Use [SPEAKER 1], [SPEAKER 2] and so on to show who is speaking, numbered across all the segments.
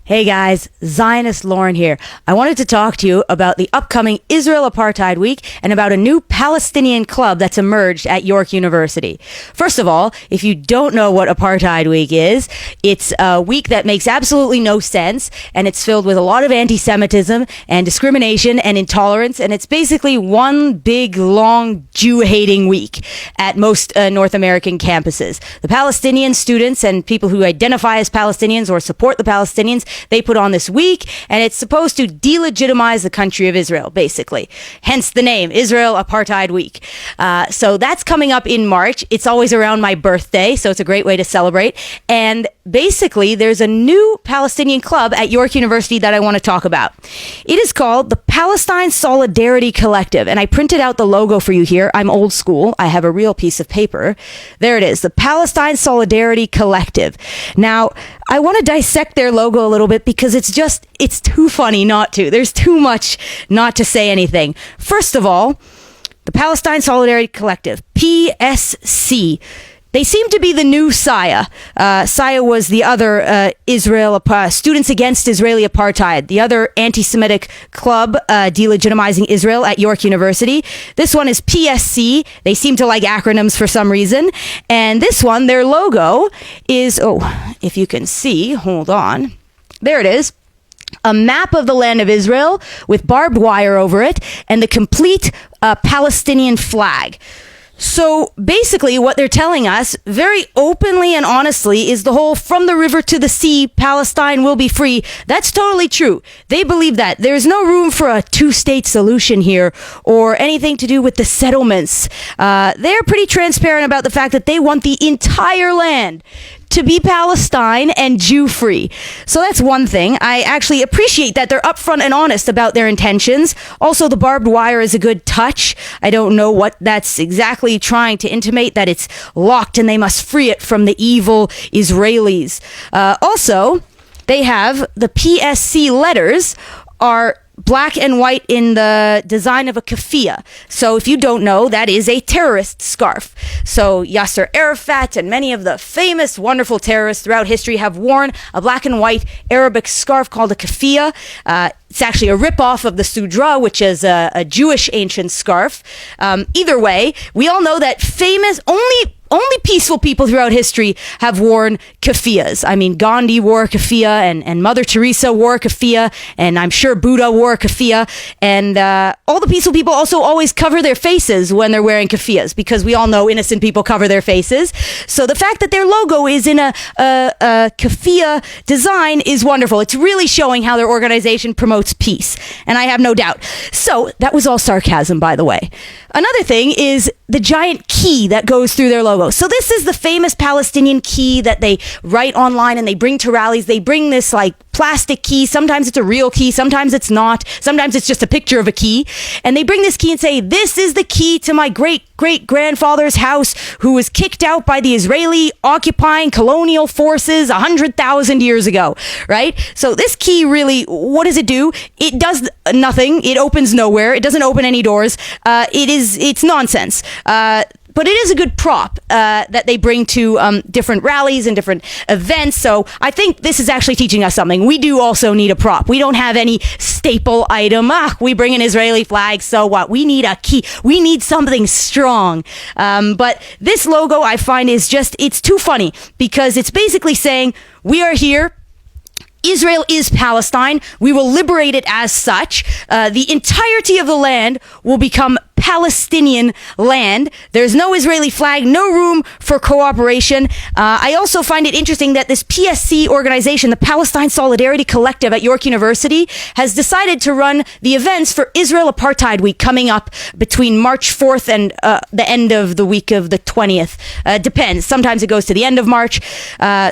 [SPEAKER 1] Hey guys, Zionist Lauren here. I wanted to talk to you about the upcoming Israel Apartheid Week and about a new Palestinian club that's emerged at York University. First of all, if you don't know what Apartheid Week is, it's a week that makes absolutely no sense, and it's filled with a lot of anti-Semitism and discrimination and intolerance, and it's basically one big, long, Jew-hating week at most North American campuses. The Palestinian students and people who identify as Palestinians or support the Palestinians, they put on this week, and it's supposed to delegitimize the country of Israel, basically. Hence the name, Israel Apartheid Week. So that's coming up in March. It's always around my birthday, so it's a great way to celebrate. And basically, there's a new Palestinian club at York University that I want to talk about. It is called the Palestine Solidarity Collective, and I printed out the logo for you here. I'm old school. I have a real piece of paper. There it is, the Palestine Solidarity Collective. Now, I want to dissect their logo a little bit because it's too funny not to. There's too much not to say anything. First of all, the Palestine Solidarity Collective, PSC. They seem to be the new SIA. SIA was the other Students Against Israeli Apartheid, the other anti-Semitic club delegitimizing Israel at York University. This one is PSC. They seem to like acronyms for some reason. And this one, their logo is, if you can see, hold on. There it is. A map of the land of Israel with barbed wire over it and the complete Palestinian flag. So basically what they're telling us very openly and honestly is the whole from the river to the sea, Palestine will be free. That's totally true. They believe that. There's no room for a two-state solution here or anything to do with the settlements. They're pretty transparent about the fact that they want the entire land to be Palestine and Jew-free. So that's one thing. I actually appreciate that they're upfront and honest about their intentions. Also, the barbed wire is a good touch. I don't know what that's exactly trying to intimate, that it's locked and they must free it from the evil Israelis. Also, they have the PSC letters are black and white in the design of a keffiyeh. So if you don't know, that is a terrorist scarf. So Yasser Arafat and many of the famous, wonderful terrorists throughout history have worn a black and white Arabic scarf called a keffiyeh. It's actually a ripoff of the Sudra, which is a Jewish ancient scarf. Either way, we all know that only peaceful people throughout history have worn keffiyehs. I mean, Gandhi wore a keffiyeh, and Mother Teresa wore a keffiyeh, and I'm sure Buddha wore a keffiyeh, and all the peaceful people also always cover their faces when they're wearing keffiyehs, because we all know innocent people cover their faces. So the fact that their logo is in a keffiyeh design is wonderful. It's really showing how their organization promotes peace, and I have no doubt. So that was all sarcasm, by the way. Another thing is the giant key that goes through their logo. So this is the famous Palestinian key that they write online and they bring to rallies. They bring this like plastic key. Sometimes it's a real key. Sometimes it's not. Sometimes it's just a picture of a key. And they bring this key and say, this is the key to my great-great-grandfather's house who was kicked out by the Israeli occupying colonial forces 100,000 years ago, right? So this key really, what does it do? It does nothing. It opens nowhere. It doesn't open any doors. It's nonsense. But it is a good prop that they bring to different rallies and different events. So I think this is actually teaching us something. We do also need a prop. We don't have any staple item. We bring an Israeli flag, so what? We need a key. We need something strong. But this logo, I find, it's too funny because it's basically saying, we are here. Israel is Palestine. We will liberate it as such. The entirety of the land will become Palestinian land. There's no Israeli flag, no room for cooperation. I also find it interesting that this PSC organization, the Palestine Solidarity Collective at York University, has decided to run the events for Israel Apartheid Week coming up between March 4th and the end of the week of the 20th. Depends. Sometimes it goes to the end of March.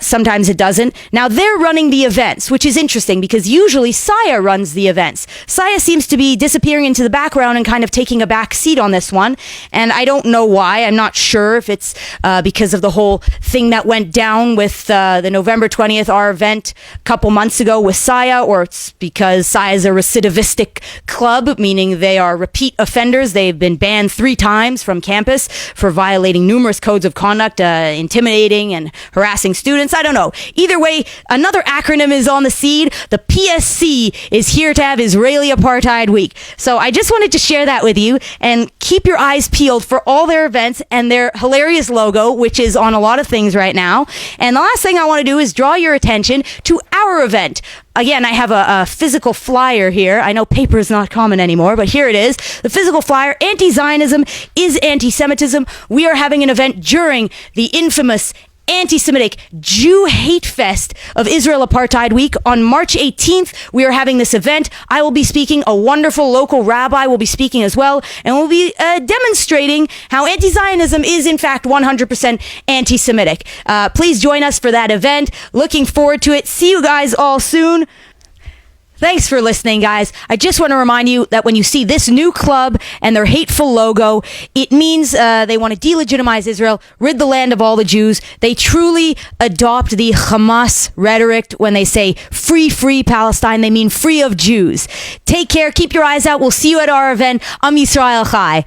[SPEAKER 1] Sometimes it doesn't. Now, they're running the events, which is interesting because usually SIA runs the events. SIA seems to be disappearing into the background and kind of taking a back backseat on this one. And I don't know why. I'm not sure if it's because of the whole thing that went down with the November 20th, our event a couple months ago with Saya, or it's because Saya is a recidivistic club, meaning they are repeat offenders. They've been banned 3 times from campus for violating numerous codes of conduct, intimidating and harassing students. I don't know. Either way, another acronym is on the scene. The PSC is here to have Israeli Apartheid Week. So I just wanted to share that with you, and keep your eyes peeled for all their events and their hilarious logo, which is on a lot of things right now. And the last thing I want to do is draw your attention to our event. Again, I have a physical flyer here. I know paper is not common anymore, but here it is. The physical flyer, Anti-Zionism is Anti-Semitism. We are having an event during the infamous anti-Semitic Jew hate fest of Israel Apartheid Week on March 18th. We are having this event. I will be speaking. A wonderful local rabbi will be speaking as well, and we'll be demonstrating how anti-Zionism is in fact 100% anti-Semitic. Please join us for that event. Looking forward to it. See you guys all soon. Thanks for listening, guys. I just want to remind you that when you see this new club and their hateful logo, it means they want to delegitimize Israel, rid the land of all the Jews. They truly adopt the Hamas rhetoric when they say free, free Palestine. They mean free of Jews. Take care. Keep your eyes out. We'll see you at our event. Am Yisrael Chai.